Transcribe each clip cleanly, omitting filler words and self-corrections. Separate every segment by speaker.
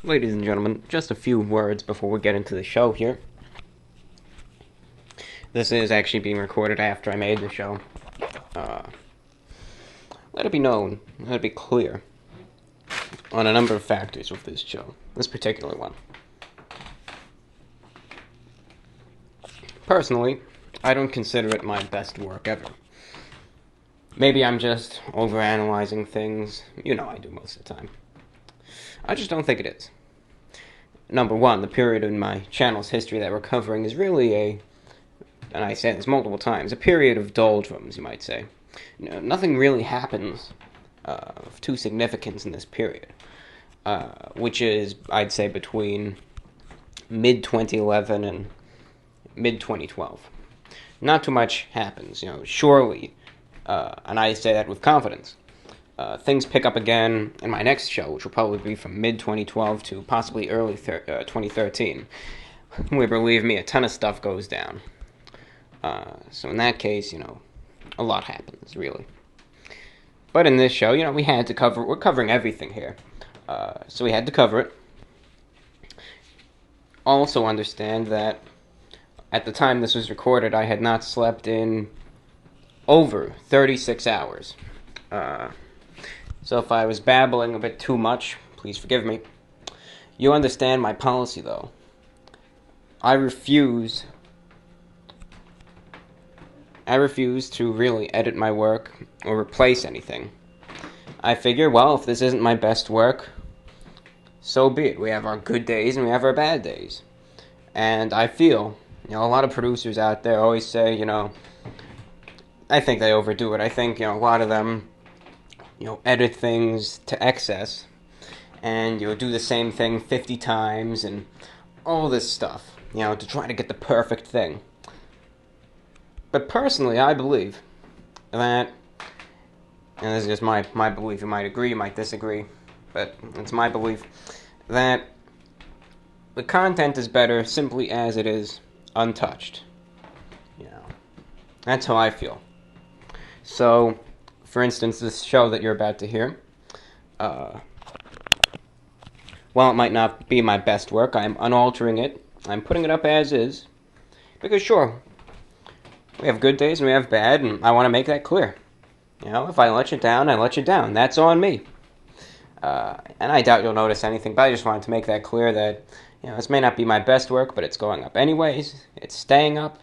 Speaker 1: Ladies and gentlemen, just a few words before we get into the show here. This is actually being recorded after I made the show. Let it be known, let it be clear on a number of factors with this show, this particular one. Personally, I don't consider it my best work ever. Maybe I'm just overanalyzing things. You know I do most of the time. I just don't think it is. Number one, the period in my channel's history that we're covering is really and I say this multiple times, a period of doldrums, you might say. Nothing really happens of true significance in this period, which is, I'd say, between mid-2011 and mid-2012. Not too much happens, surely, and I say that with confidence. Things pick up again in my next show, which will probably be from mid-2012 to possibly early 2013, where, believe me, a ton of stuff goes down. So in that case, a lot happens, really. But in this show, we had to cover, we're covering everything here. So we had to cover it. Also understand that at the time this was recorded, I had not slept in over 36 hours. So if I was babbling a bit too much, please forgive me. You understand my policy, though. I refuse to really edit my work or replace anything. I figure, well, if this isn't my best work, so be it. We have our good days and we have our bad days. And I feel, a lot of producers out there always say, I think they overdo it. I think, a lot of them, edit things to excess and, do the same thing 50 times and all this stuff, to try to get the perfect thing. But personally, I believe that, and this is just my belief, you might agree, you might disagree, but it's my belief, that the content is better simply as it is, untouched. That's how I feel. So, for instance, this show that you're about to hear, while it might not be my best work, I'm unaltering it, I'm putting it up as is, because sure, we have good days and we have bad, and I want to make that clear. If I let you down, I let you down. That's on me. And I doubt you'll notice anything, but I just wanted to make that clear that, this may not be my best work, but it's going up anyways. It's staying up.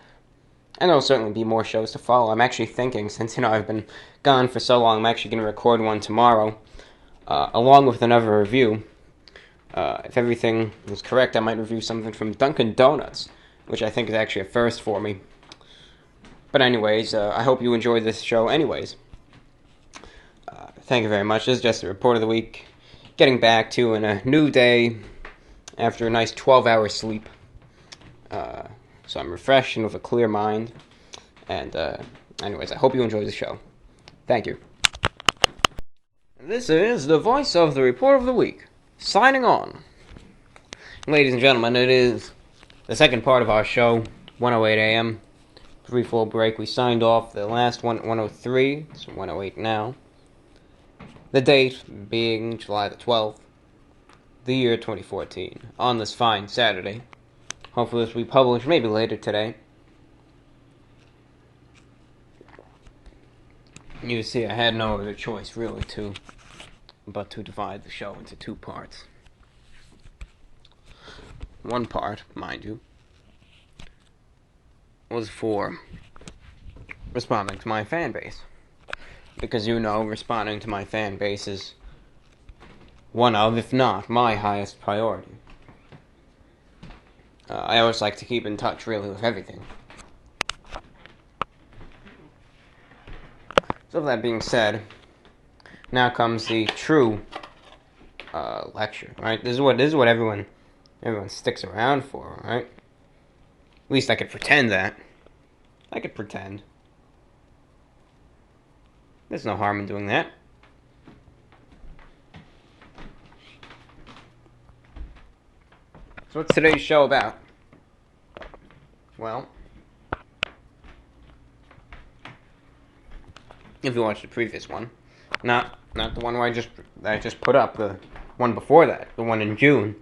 Speaker 1: And there'll certainly be more shows to follow. I'm actually thinking, since, I've been gone for so long, I'm actually going to record one tomorrow, along with another review. If everything is correct, I might review something from Dunkin' Donuts, which I think is actually a first for me. But anyways, I hope you enjoyed this show anyways. Thank you very much. This is just a report of the week. Getting back to in a new day after a nice 12-hour sleep. So I'm refreshed and with a clear mind. And anyways, I hope you enjoyed the show. Thank you. This is the voice of the report of the week. Signing on. Ladies and gentlemen, it is the second part of our show, 1:08 a.m., 3-4 break. We signed off the last one at 1:03, it's 1:08 now. The date being July the 12th, the year 2014, on this fine Saturday. Hopefully this will be published maybe later today. You see, I had no other choice, really, but to divide the show into two parts. One part, mind you, was for responding to my fan base. Because responding to my fan base is one of, if not, my highest priority. I always like to keep in touch, really, with everything. So with that being said, now comes the true lecture, right? This is what everyone sticks around for, right? At least I could pretend that. I could pretend. There's no harm in doing that. So what's today's show about? Well, if you watched the previous one, not the one where I just put up, the one before that, the one in June,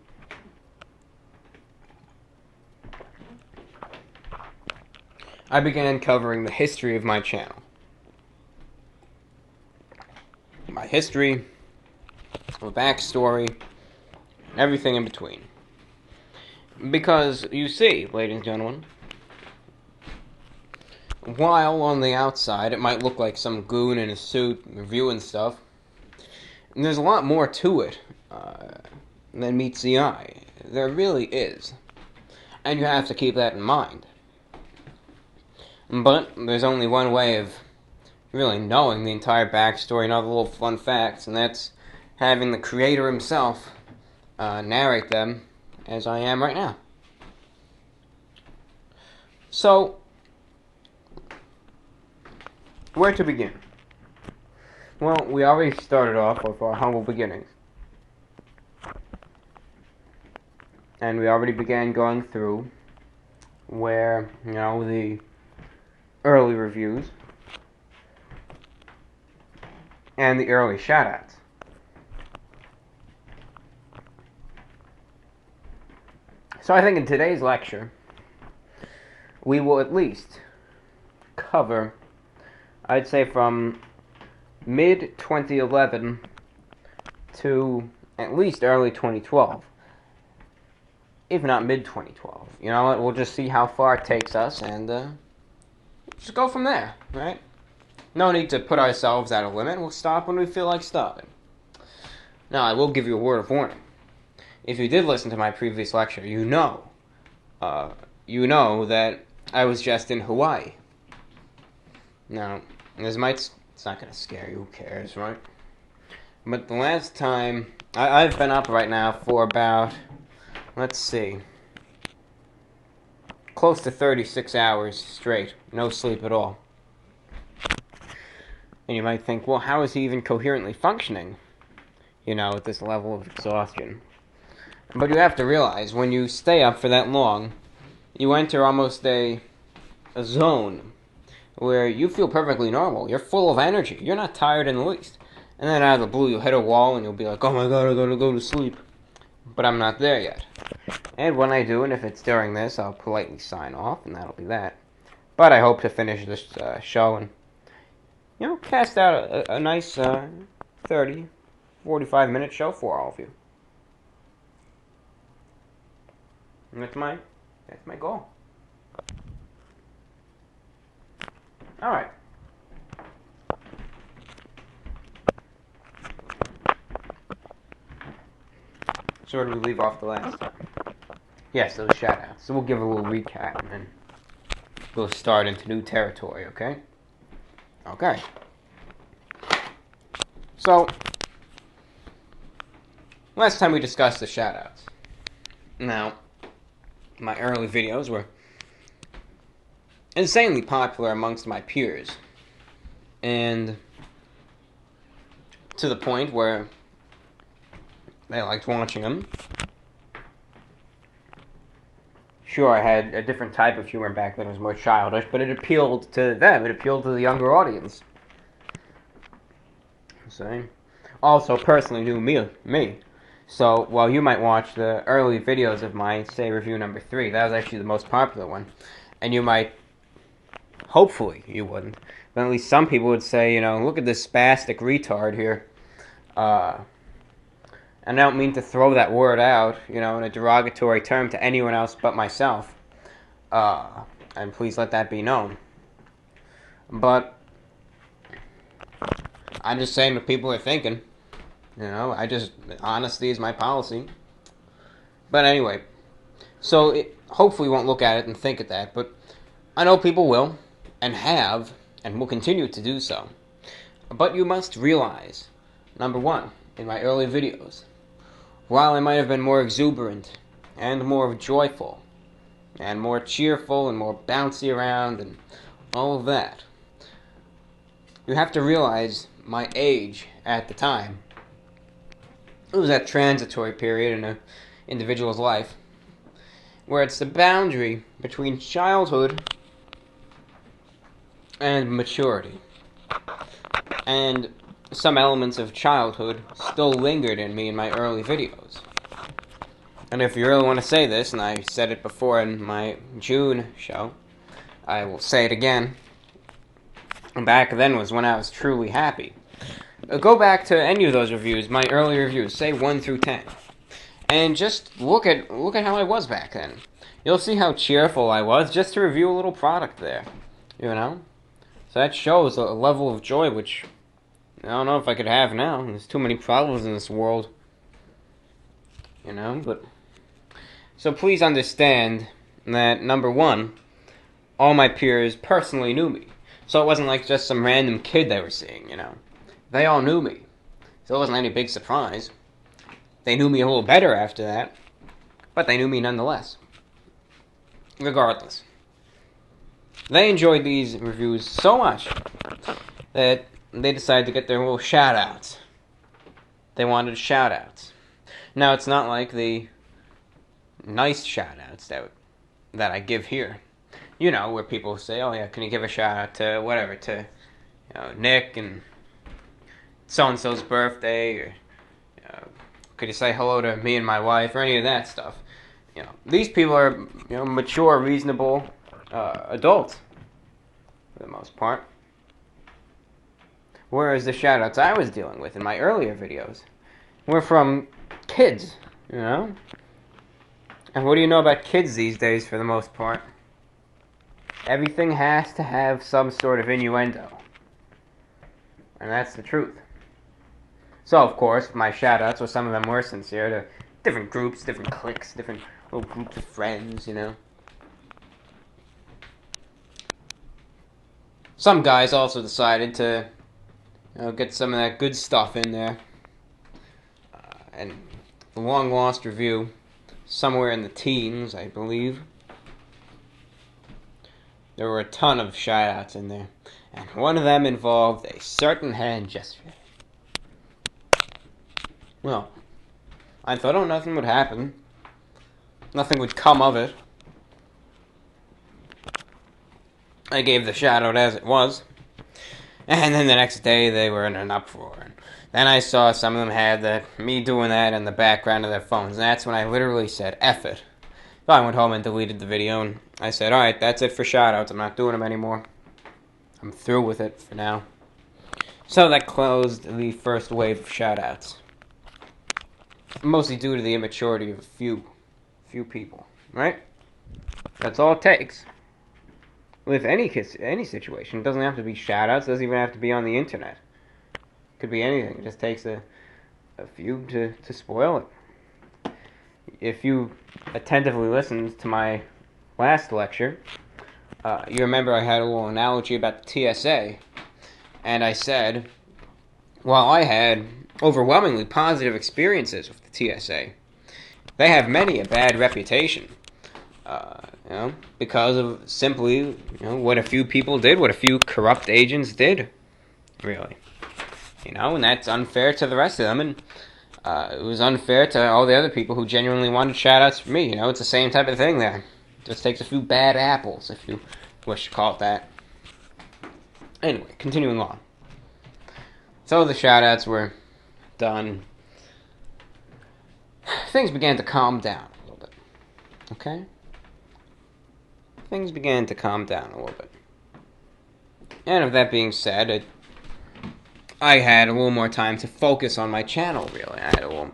Speaker 1: I began covering the history of my channel. My history, my backstory, everything in between. Because, you see, ladies and gentlemen, while on the outside it might look like some goon in a suit reviewing stuff, there's a lot more to it than meets the eye. There really is. And you have to keep that in mind. But there's only one way of really knowing the entire backstory and all the little fun facts, and that's having the creator himself narrate them as I am right now. So, where to begin? Well, we already started off with our humble beginnings. And we already began going through where, the early reviews and the early shoutouts. So I think in today's lecture, we will at least cover, I'd say from mid-2011 to at least early 2012. If not mid-2012. You know what, we'll just see how far it takes us and just go from there, right? No need to put ourselves at a limit. We'll stop when we feel like stopping. Now, I will give you a word of warning. If you did listen to my previous lecture, you know that I was just in Hawaii. Now, it's not going to scare you, who cares, right? But the last time, I've been up right now for about, let's see, close to 36 hours straight, no sleep at all. And you might think, well, how is he even coherently functioning, at this level of exhaustion? But you have to realize, when you stay up for that long, you enter almost a zone where you feel perfectly normal. You're full of energy. You're not tired in the least. And then out of the blue, you'll hit a wall and you'll be like, oh my god, I gotta go to sleep. But I'm not there yet. And when I do, and if it's during this, I'll politely sign off, and that'll be that. But I hope to finish this show and, cast out a nice 30, 45-minute show for all of you. And that's my goal. Alright. So where did we leave off the last time? Yes, those shoutouts. So we'll give a little recap and then we'll start into new territory, okay? Okay. So, last time we discussed the shoutouts. Now, my early videos were insanely popular amongst my peers. And to the point where they liked watching them. Sure, I had a different type of humor back then. It was more childish, but it appealed to them. It appealed to the younger audience. So, also personally knew me. So, while you might watch the early videos of my, say, review number 3, that was actually the most popular one. And you might, hopefully you wouldn't, but at least some people would say, look at this spastic retard here. And I don't mean to throw that word out, in a derogatory term to anyone else but myself. And please let that be known. But I'm just saying what people are thinking. Honesty is my policy. But anyway, so it hopefully won't look at it and think at that, but I know people will, and have, and will continue to do so. But you must realize, number one, in my early videos, while I might have been more exuberant, and more joyful, and more cheerful, and more bouncy around, and all of that, you have to realize my age at the time. It was that transitory period in an individual's life, where it's the boundary between childhood and maturity. And some elements of childhood still lingered in me in my early videos. And if you really want to say this, and I said it before in my June show, I will say it again. Back then was when I was truly happy. Go back to any of those reviews, my early reviews, say 1 through 10, and just look at how I was back then. You'll see how cheerful I was just to review a little product there, you know? So that shows a level of joy which I don't know if I could have now. There's too many problems in this world, you know? But so please understand that, number one, all my peers personally knew me. So it wasn't like just some random kid they were seeing, you know. They all knew me. So it wasn't any big surprise. They knew me a little better after that, but they knew me nonetheless. Regardless. They enjoyed these reviews so much that they decided to get their little shout-outs. They wanted shout-outs. Now, it's not like the nice shout-outs that I give here. You know, where people say, oh yeah, can you give a shout-out to whatever, to Nick and so-and-so's birthday, or could you say hello to me and my wife, or any of that stuff. You know, these people are mature, reasonable adults for the most part. Whereas the shout-outs I was dealing with in my earlier videos were from kids, you know? And what do you know about kids these days for the most part? Everything has to have some sort of innuendo. And that's the truth. So, of course, my shout-outs, or some of them were sincere, to different groups, different cliques, different little groups of friends, you know. Some guys also decided to get some of that good stuff in there. And the long-lost review, somewhere in the teens, I believe, there were a ton of shout-outs in there. And one of them involved a certain hand gesture. Well, I thought, nothing would happen. Nothing would come of it. I gave the shout-out as it was. And then the next day, they were in an uproar. And then I saw some of them had me doing that in the background of their phones. And that's when I literally said, F it. So I went home and deleted the video. And I said, alright, that's it for shout-outs. I'm not doing them anymore. I'm through with it for now. So that closed the first wave of shout-outs. Mostly due to the immaturity of a few people, right? That's all it takes. With any situation, it doesn't have to be shout-outs, it doesn't even have to be on the internet. It could be anything. It just takes a few to spoil it. If you attentively listened to my last lecture, you remember I had a little analogy about the TSA, and I said, while I had overwhelmingly positive experiences with the TSA, they have many a bad reputation, because of simply, what a few people did, what a few corrupt agents did, really, and that's unfair to the rest of them, and it was unfair to all the other people who genuinely wanted shout-outs from me. It's the same type of thing there. It just takes a few bad apples, if you wish to call it that. Anyway, continuing on. So the shout-outs were done. Things began to calm down a little bit. Okay? Things began to calm down a little bit. And with that being said, I had a little more time to focus on my channel, really. I had a little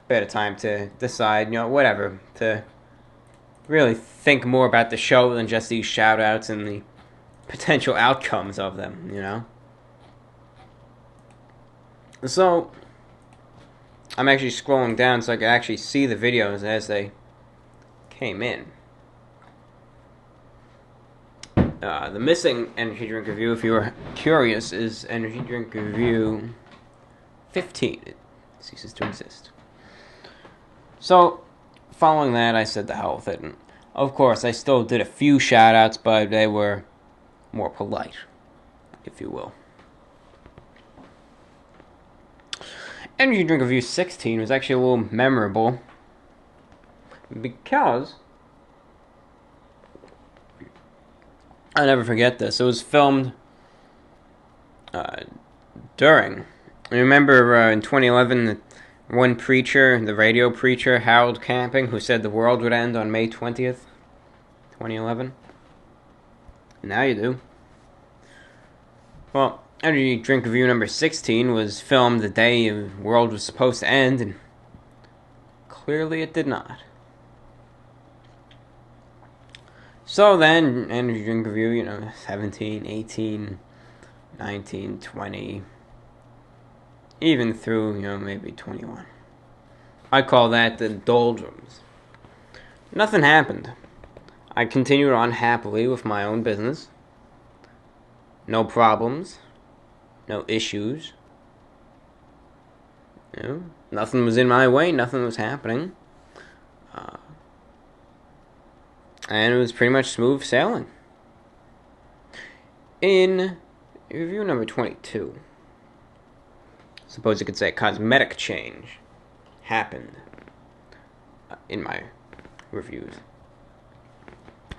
Speaker 1: bit of time to decide, whatever, to really think more about the show than just these shout-outs and the potential outcomes of them, So, I'm actually scrolling down so I can actually see the videos as they came in. The missing energy drink review, if you were curious, is energy drink review 15. It ceases to exist. So, following that, I said the hell with it. And of course, I still did a few shout-outs, but they were more polite, if you will. Energy drink review 16 was actually a little memorable because I'll never forget this. It was filmed during. I remember in 2011, the one preacher, the radio preacher, Harold Camping, who said the world would end on May 20th, 2011. Now you do. Well, energy drink review number 16 was filmed the day the world was supposed to end, and clearly it did not. So then, energy drink review, 17, 18, 19, 20, even through, maybe 21. I call that the doldrums. Nothing happened. I continued on happily with my own business. No problems. No issues. Nothing was in my way. Nothing was happening. And it was pretty much smooth sailing. In review number 22, suppose you could say cosmetic change happened in my reviews.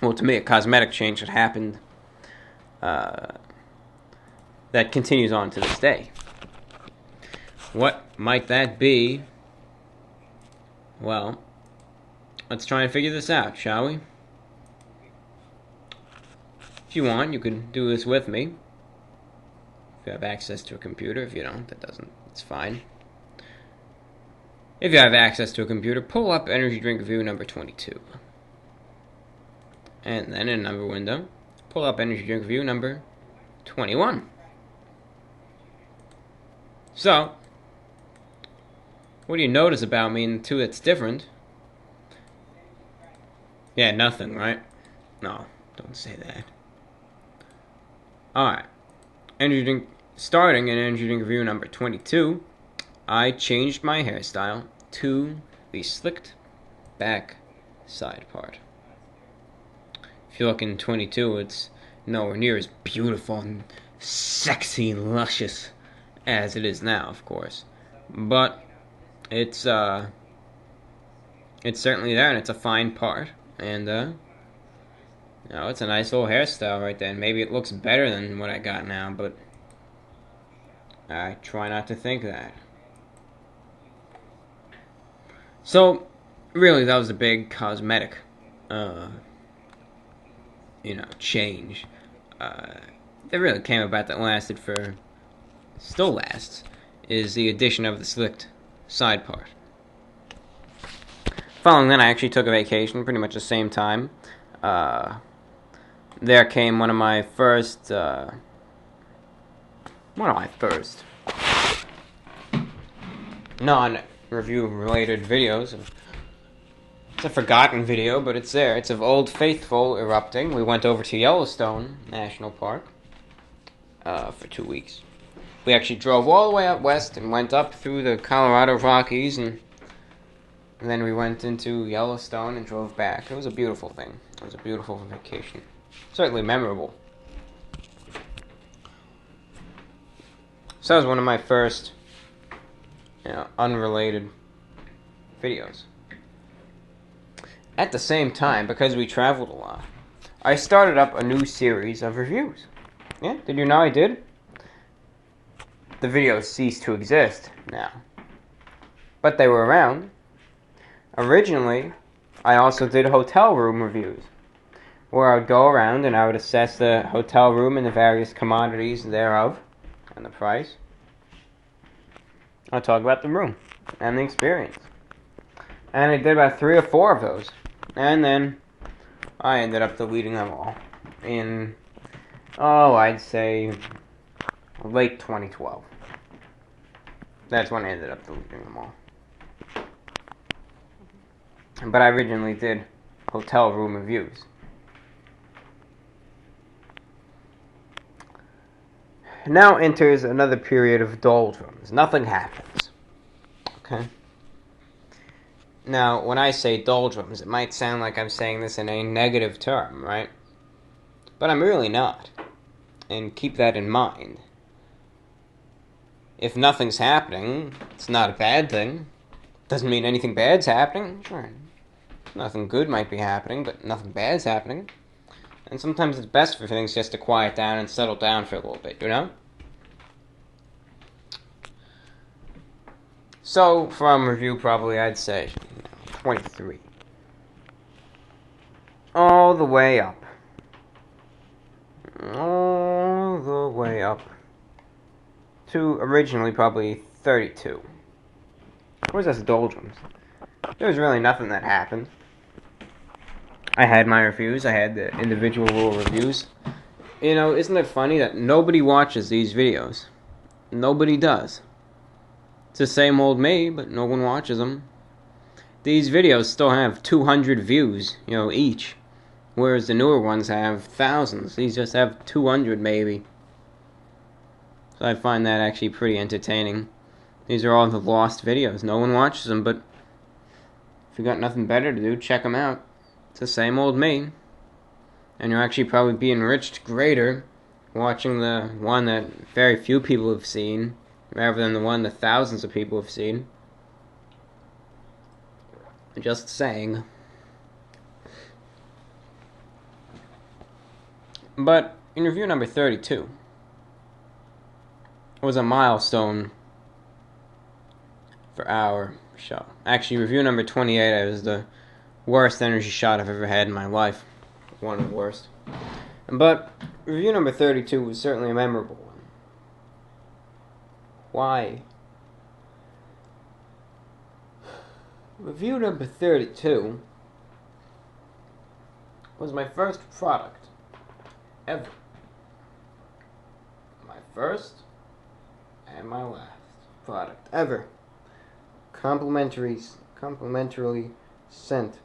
Speaker 1: Well, to me, a cosmetic change had happened that continues on to this day. What might that be? Well, let's try and figure this out, shall we? If you want, you can do this with me. If you have access to a computer. If you don't, it's fine. If you have access to a computer, pull up Energy Drink Review number 22. And then in another window, pull up Energy Drink Review number 21. So, what do you notice about me in the two that's different? Yeah, nothing, right? No, don't say that. Alright. Starting in Energy Drink Review number 22, I changed my hairstyle to the slicked back side part. If you look in 22, it's nowhere near as beautiful and sexy and luscious as it is now, of course. But it's certainly there, and it's a fine part. And it's a nice little hairstyle right there. And maybe it looks better than what I got now, but I try not to think that. So, really, that was a big cosmetic, change. That really came about that still lasts, is the addition of the slicked side part. Following that, I actually took a vacation pretty much the same time. There came one of my first non-review related videos. It's a forgotten video, but it's there. It's of Old Faithful erupting. We went over to Yellowstone National Park for 2 weeks. We actually drove all the way out west and went up through the Colorado Rockies, and then we went into Yellowstone and drove back. It was a beautiful thing. It was a beautiful vacation. Certainly memorable. So that was one of my first, unrelated videos. At the same time, because we traveled a lot, I started up a new series of reviews. Yeah, did you know I did? The videos ceased to exist now, but they were around. Originally, I also did hotel room reviews, where I would go around and I would assess the hotel room and the various commodities thereof, and the price. I'll talk about the room and the experience. And I did about 3 or 4 of those. And then I ended up deleting them all in, I'd say late 2012. That's when I ended up deleting them all. But I originally did hotel room reviews. Now enters another period of doldrums. Nothing happens. Okay? Now, when I say doldrums, it might sound like I'm saying this in a negative term, right? But I'm really not. And keep that in mind. If nothing's happening, it's not a bad thing. Doesn't mean anything bad's happening. Sure. Nothing good might be happening, but nothing bad's happening. And sometimes it's best for things just to quiet down and settle down for a little bit, So, from review, probably I'd say 23. All the way up. all the way up to originally probably 32. Where's this doldrums? There was really nothing that happened. I had my reviews. I had the individual rule reviews. You know, isn't it funny that nobody watches these videos? Nobody does. It's the same old me, but no one watches them. These videos still have 200 views, each. Whereas the newer ones have thousands. These just have 200 maybe. So I find that actually pretty entertaining. These are all the lost videos. No one watches them, but if you got nothing better to do, check them out. It's the same old me. And you'll actually probably be enriched greater watching the one that very few people have seen, rather than the one that thousands of people have seen. Just saying. But in review number 32 was a milestone for our show. Actually, review number 28 was the worst energy shot I've ever had in my life. One of the worst. But review number 32 was certainly a memorable one. Why? Review number 32 was my first product ever. My first and my last product ever. Complimentarily sent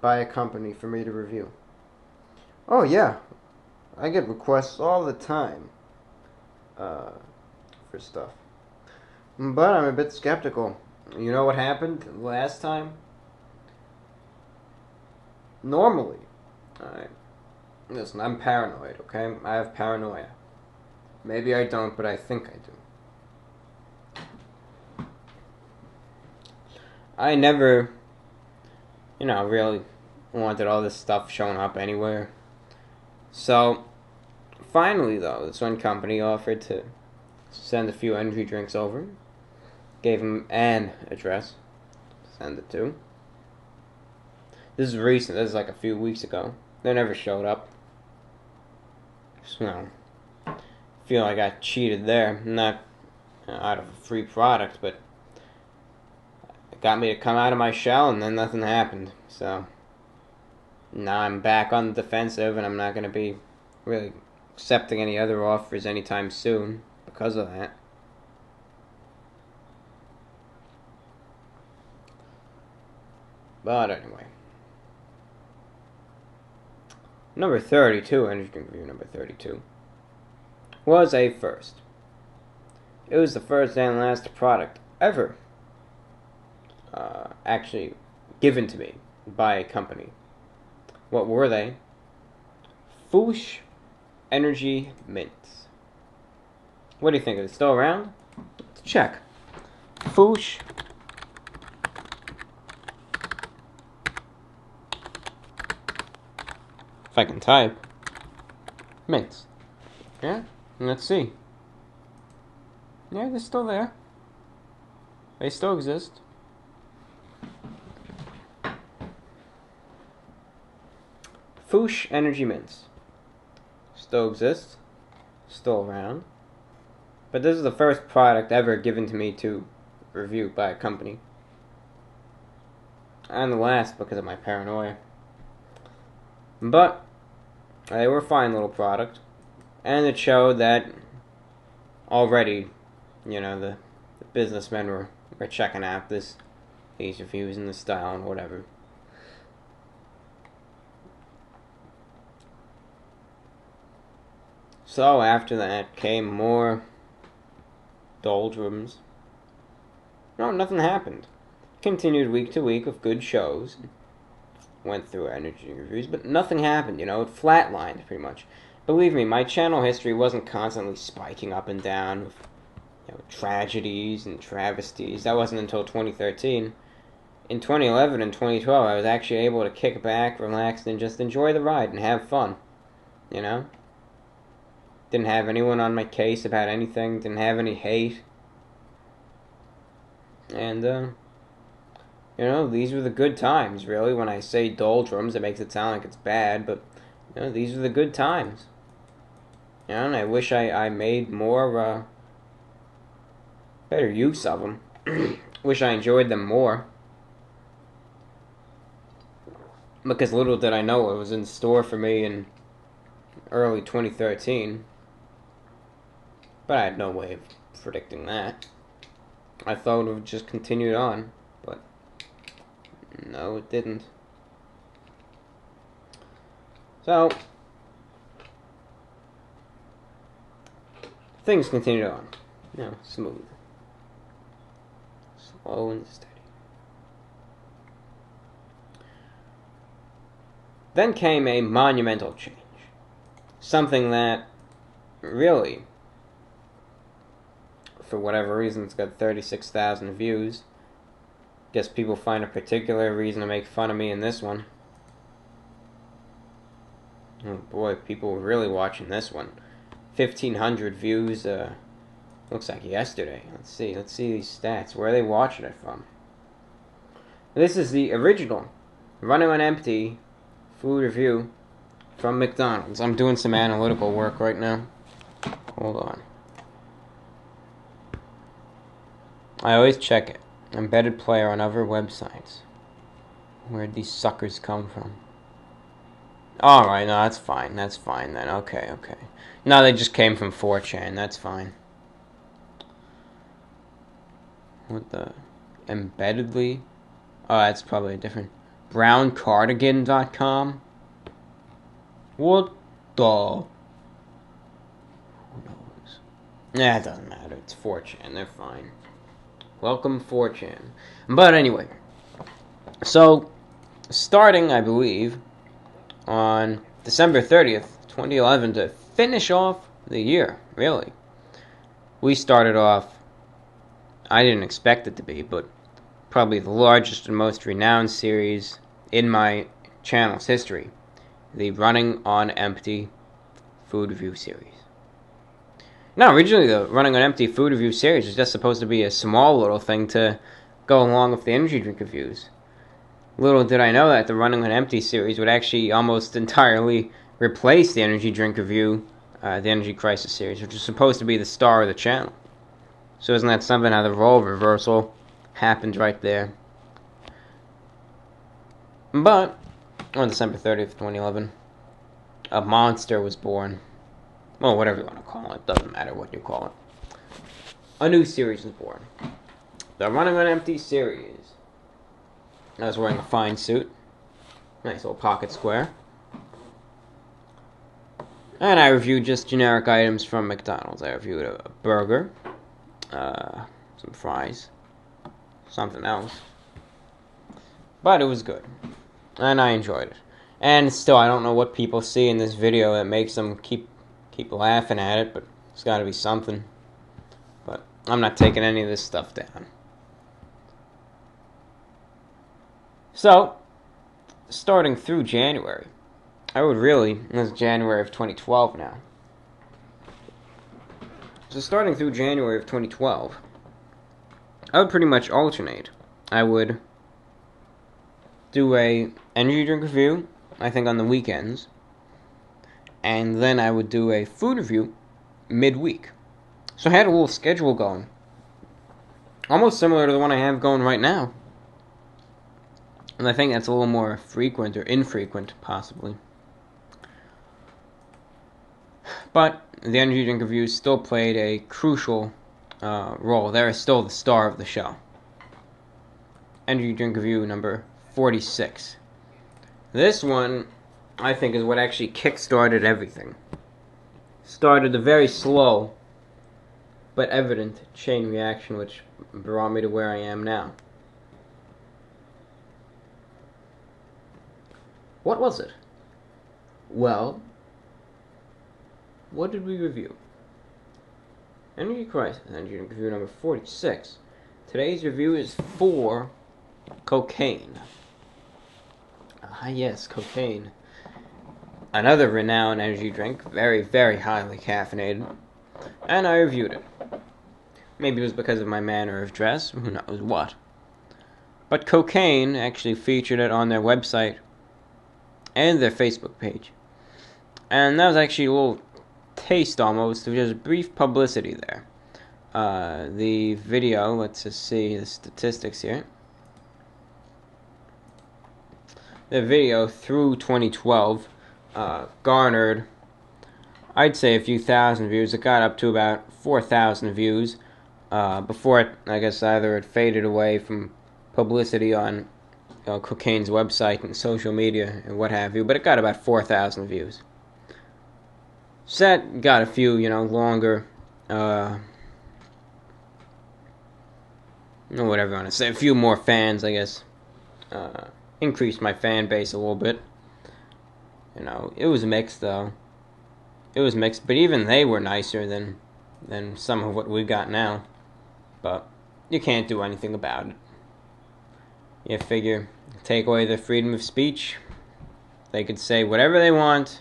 Speaker 1: by a company for me to review. Oh yeah, I get requests all the time for stuff. But I'm a bit skeptical. You know what happened last time? Normally, listen, I'm paranoid, okay? I have paranoia. Maybe I don't, but I think I do. I never, really wanted all this stuff showing up anywhere. So, finally, though, this one company offered to send a few energy drinks over. Gave them an address to send it to. This is recent. This is like a few weeks ago. They never showed up. So, I feel like I got cheated there. Not out of a free product, but it got me to come out of my shell, and then nothing happened. So, now I'm back on the defensive, and I'm not going to be really accepting any other offers anytime soon because of that. But anyway. Number 32, energy drink review number 32, was a first. It was the first and last product ever actually given to me by a company. What were they? Foosh Energy Mints. What do you think? Is it still around? Let's check. Foosh. If I can type. Mints. Yeah? Let's see. Yeah, they're still there. They still exist. Foosh Energy Mints. Still exists. Still around. But this is the first product ever given to me to review by a company. And the last because of my paranoia. But they were a fine little product. And it showed that already, the businessmen were checking out these reviews and the style and whatever. So after that came more doldrums. No, nothing happened. Continued week to week of good shows. Went through energy reviews, but nothing happened, it flatlined pretty much. Believe me, my channel history wasn't constantly spiking up and down with tragedies and travesties. That wasn't until 2013. In 2011 and 2012, I was actually able to kick back, relax, and just enjoy the ride and have fun. Didn't have anyone on my case about anything, didn't have any hate. And, these were the good times, really. When I say doldrums, it makes it sound like it's bad, but, these are the good times. And I wish I made more, better use of them. Wish I enjoyed them more. Because little did I know it was in store for me in early 2013. But I had no way of predicting that. I thought it would just continue on, but no, it didn't. So, things continued on. Smooth. Slow and steady. Then came a monumental change. Something that really, for whatever reason, it's got 36,000 views. Guess people find a particular reason to make fun of me in this one. Oh boy, people were really watching this one. 1,500 views, looks like yesterday. Let's see these stats. Where are they watching it from? This is the original Running on Empty food review from McDonald's. I'm doing some analytical work right now. Hold on. I always check it. Embedded player on other websites. Where'd these suckers come from? Alright, no, that's fine. That's fine then. Okay. No, they just came from 4chan. That's fine. What the? Embeddedly? Oh, that's probably a different. Browncardigan.com? What the? Who knows? Nah, it doesn't matter. It's 4chan. They're fine. Welcome 4chan. But anyway. So, starting, I believe, on December 30th, 2011, to finish off the year, really. We started off, I didn't expect it to be, but probably the largest and most renowned series in my channel's history. The Running on Empty food review series. Now, originally the Running on Empty food review series was just supposed to be a small little thing to go along with the energy drink reviews. Little did I know that the Running on Empty series would actually almost entirely replace the energy drink review, the Energy Crisis series, which was supposed to be the star of the channel. So isn't that something how the role reversal happened right there? But on December 30th, 2011, a monster was born. Well, whatever you want to call it, doesn't matter what you call it. A new series was born. The Running on Empty series. I was wearing a fine suit. Nice little pocket square. And I reviewed just generic items from McDonald's. I reviewed a burger, some fries, something else. But it was good. And I enjoyed it. And still, I don't know what people see in this video that makes them keep laughing at it, but it's got to be something. But I'm not taking any of this stuff down. So, starting through January, this is January of 2012 now. So starting through January of 2012, I would pretty much alternate. I would do a energy drink review, I think on the weekends, and then I would do a food review midweek. So I had a little schedule going. Almost similar to the one I have going right now. And I think that's a little more frequent or infrequent, possibly. But the energy drink reviews still played a crucial role. They're still the star of the show. Energy drink review number 46. This one, I think, is what actually kick-started everything. Started a very slow but evident chain reaction which brought me to where I am now. What was it? Well, what did we review? Energy Crisis, Energy Review number 46. Today's review is for cocaine. Ah, yes, cocaine. Another renowned energy drink, very, very highly caffeinated. And I reviewed it. Maybe it was because of my manner of dress, who knows what. But Cocaine actually featured it on their website and their Facebook page. And that was actually a little taste almost of just brief publicity there. The video, let's just see the statistics here. The video through 2012 garnered, I'd say, a few thousand views. It got up to about 4,000 views before it, I guess, either it faded away from publicity on Cocaine's website and social media and what have you, but it got about 4,000 views. So that got a few, longer, whatever you want to say, a few more fans, I guess. Increased my fan base a little bit. It was mixed, though. It was mixed, but even they were nicer than some of what we got now. But you can't do anything about it. You figure, take away the freedom of speech, they could say whatever they want,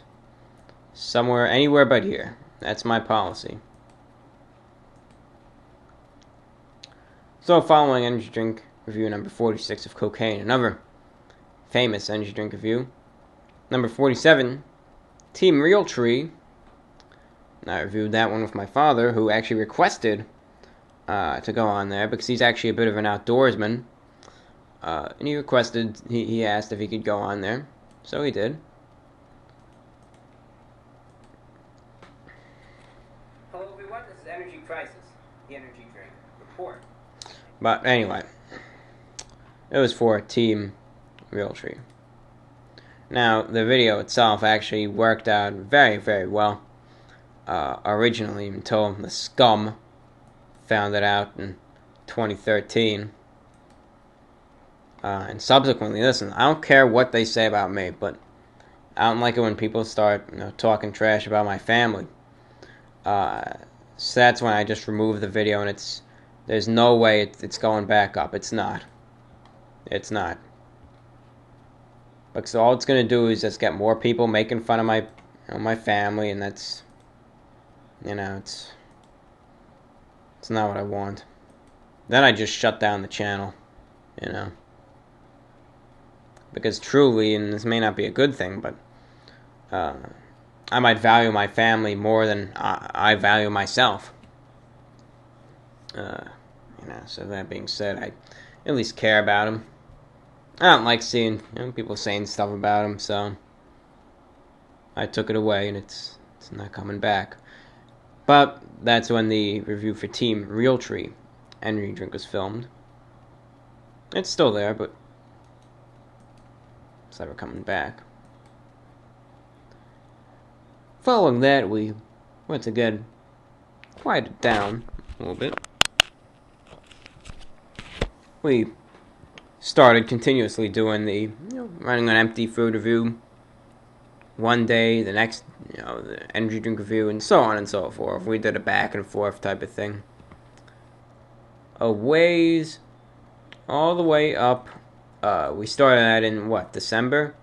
Speaker 1: somewhere, anywhere but here. That's my policy. So, following energy drink review number 46 of Cocaine, another famous energy drink review. Number 47, Team Realtree. I reviewed that one with my father, who actually requested to go on there because he's actually a bit of an outdoorsman. And he requested, he asked if he could go on there. So he did. Hello everyone, this is Energy Crisis, the energy drink report. But anyway, it was for Team Realtree. Now, the video itself actually worked out very, very well. Originally, until the scum found it out in 2013. And subsequently, listen, I don't care what they say about me, but I don't like it when people start talking trash about my family. So that's when I just remove the video, and there's no way it's going back up. It's not. It's not. Because all it's going to do is just get more people making fun of my family, and that's, it's not what I want. Then I just shut down the channel, Because truly, and this may not be a good thing, but I might value my family more than I value myself. So that being said, I at least care about them. I don't like seeing people saying stuff about them, so I took it away, and it's not coming back. But that's when the review for Team Realtree energy drink was filmed. It's still there, but it's never coming back. Following that, we once again quieted down a little bit. We started continuously doing the running on empty food review one day, the next the energy drink review, and so on and so forth. We did a back and forth type of thing. A ways all the way up. We started that in December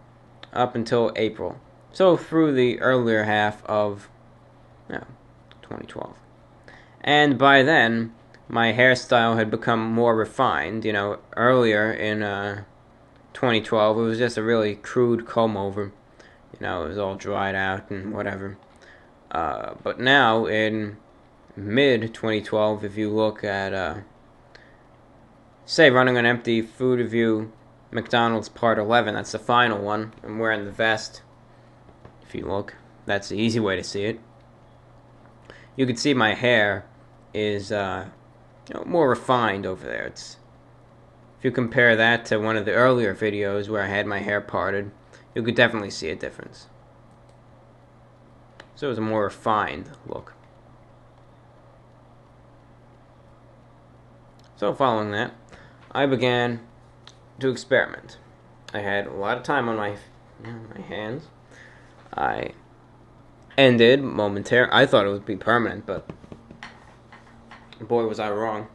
Speaker 1: up until April. So through the earlier half of 2012. And by then, my hairstyle had become more refined. Earlier in 2012, it was just a really crude comb over. It was all dried out and whatever. But now, in mid-2012, if you look at, say, running an empty food review, McDonald's Part 11, that's the final one. I'm wearing the vest. If you look, that's the easy way to see it. You can see my hair is more refined over there. If you compare that to one of the earlier videos where I had my hair parted, you could definitely see a difference. So it was a more refined look. So following that, I began to experiment. I had a lot of time on my hands. I ended momentarily. I thought it would be permanent, but boy, was I wrong.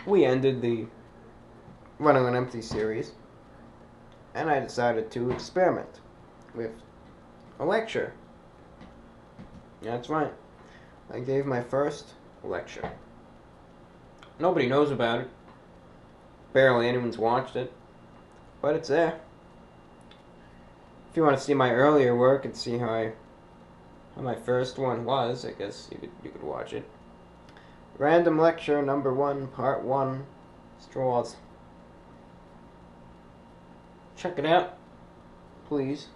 Speaker 1: We ended the Running on Empty series, and I decided to experiment with a lecture. That's right. I gave my first lecture. Nobody knows about it. Barely anyone's watched it, but it's there. If you want to see my earlier work and see how my first one was, I guess you could watch it. Random lecture number 1, part 1, straws. Check it out, please.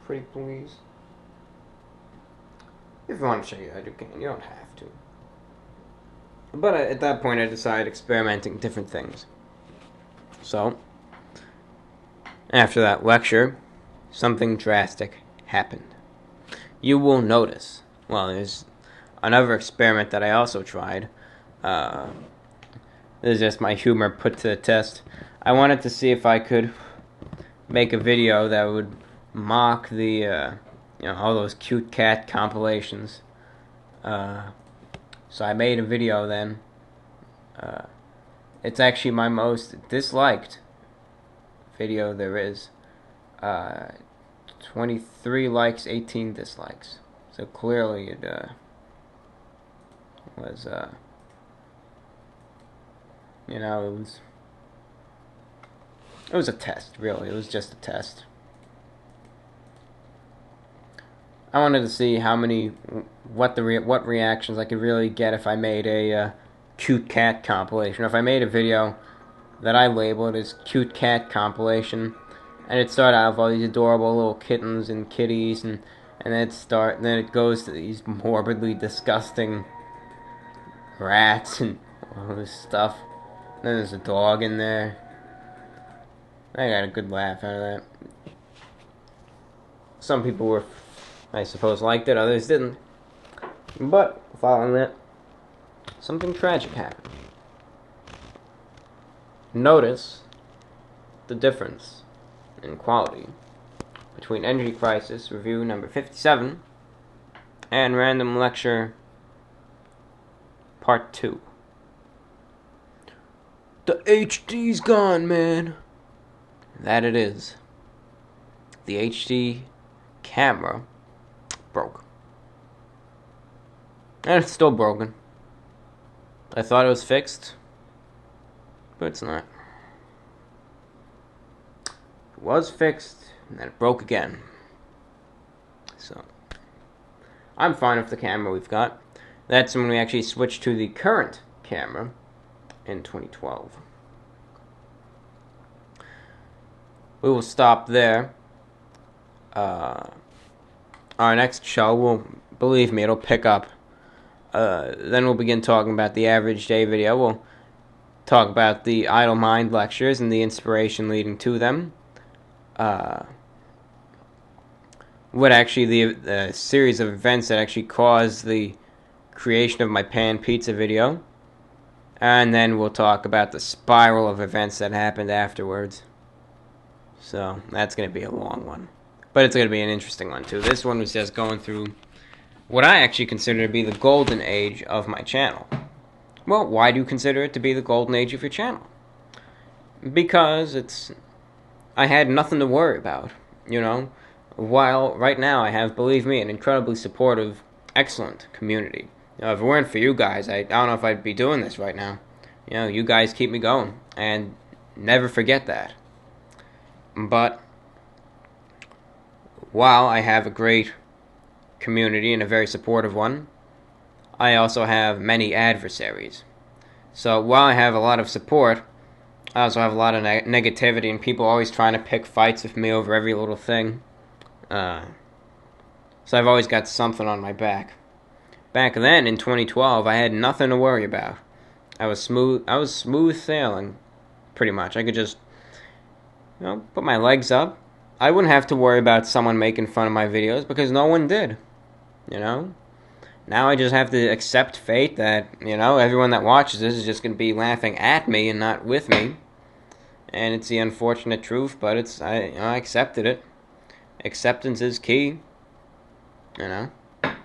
Speaker 1: Pretty please. If you want to check it out, you can. You don't have to. But at that point, I decided experimenting different things. So, after that lecture, something drastic happened. You will notice. Well, there's another experiment that I also tried. This is just my humor put to the test. I wanted to see if I could make a video that would mock the, all those cute cat compilations. So I made a video then. It's actually my most disliked video there is. 23 likes, 18 dislikes. So clearly it was, it was a test, really. It was just a test. I wanted to see what reactions I could really get if I made a cute cat compilation. If I made a video that I labeled as cute cat compilation, and it started out with all these adorable little kittens and kitties, and then it goes to these morbidly disgusting rats and all this stuff. And then there's a dog in there. I got a good laugh out of that. Some people were, I suppose, liked it, others didn't. But, following that, something tragic happened. Notice the difference in quality between Energy Crisis Review number 57 and Random Lecture Part 2. The HD's gone, man. That it is. The HD camera broke. And it's still broken. I thought it was fixed, but it's not. It was fixed, and then it broke again. So, I'm fine with the camera we've got. That's when we actually switched to the current camera in 2012. We will stop there. Our next show will, believe me, it'll pick up. Then we'll begin talking about the average day video. We'll talk about the Idle Mind lectures and the inspiration leading to them. What actually the series of events that actually caused the creation of my pan pizza video. And then we'll talk about the spiral of events that happened afterwards. So, that's going to be a long one. But it's going to be an interesting one, too. This one was just going through what I actually consider to be the golden age of my channel. Well, why do you consider it to be the golden age of your channel? Because I had nothing to worry about, While right now I have, believe me, an incredibly supportive, excellent community. If it weren't for you guys, I don't know if I'd be doing this right now. You guys keep me going, and never forget that. But while I have a great community and a very supportive one, I also have many adversaries. So while I have a lot of support, I also have a lot of negativity and people always trying to pick fights with me over every little thing. So I've always got something on my back. Back then, in 2012, I had nothing to worry about. I was smooth sailing, pretty much. I could just, put my legs up. I wouldn't have to worry about someone making fun of my videos because no one did, Now I just have to accept fate that, everyone that watches this is just going to be laughing at me and not with me. And it's the unfortunate truth, but I accepted it. Acceptance is key,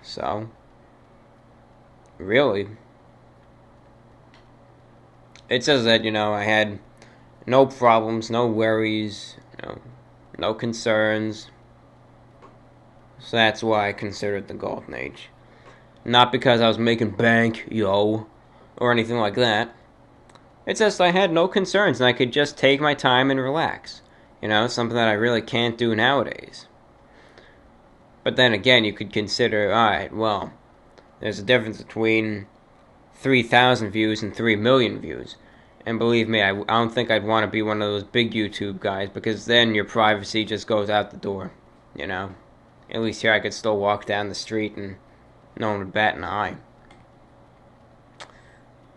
Speaker 1: So, really, it says that, I had no problems, no worries, no concerns. So that's why I consider it the golden age. Not because I was making bank, or anything like that. It's just I had no concerns and I could just take my time and relax. Something that I really can't do nowadays. But then again, you could consider, alright, well, there's a difference between 3,000 views and 3 million views. And believe me, I don't think I'd want to be one of those big YouTube guys, because then your privacy just goes out the door, At least here I could still walk down the street and no one would bat an eye.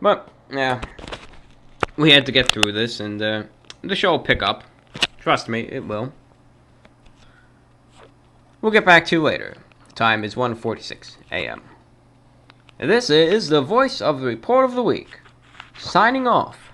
Speaker 1: But, yeah, we had to get through this, and the show will pick up. Trust me, it will. We'll get back to you later. The time is 1:46 a.m. This is the voice of the Report of the Week, signing off.